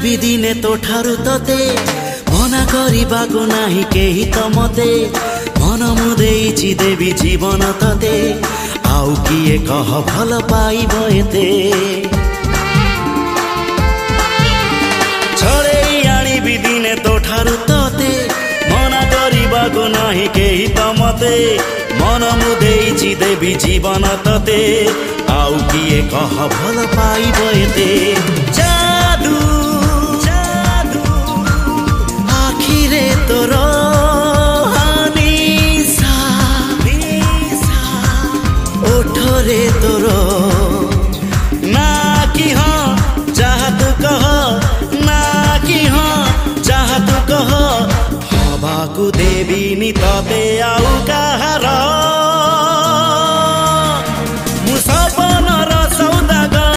आनिबि दिने तो ठारु तते मना करिबाको नाही केही त मते मन मुदेइछि देवी जीवन तते आउ किए कह भल पाइब एते छड़ेई आनिबि दिने तो ठारु तते मना करिबाको नाही केही त मते मन मुदेइछि देवी जीवन तते आउ किए कह भल पाइब एते जादू जादू आखिरे तोर हानिसा ओठरे तोर ना कि हाँ चाह तू कह ना कि हाँ चाह तू कह हवाकू देवी नि तते आउ कहार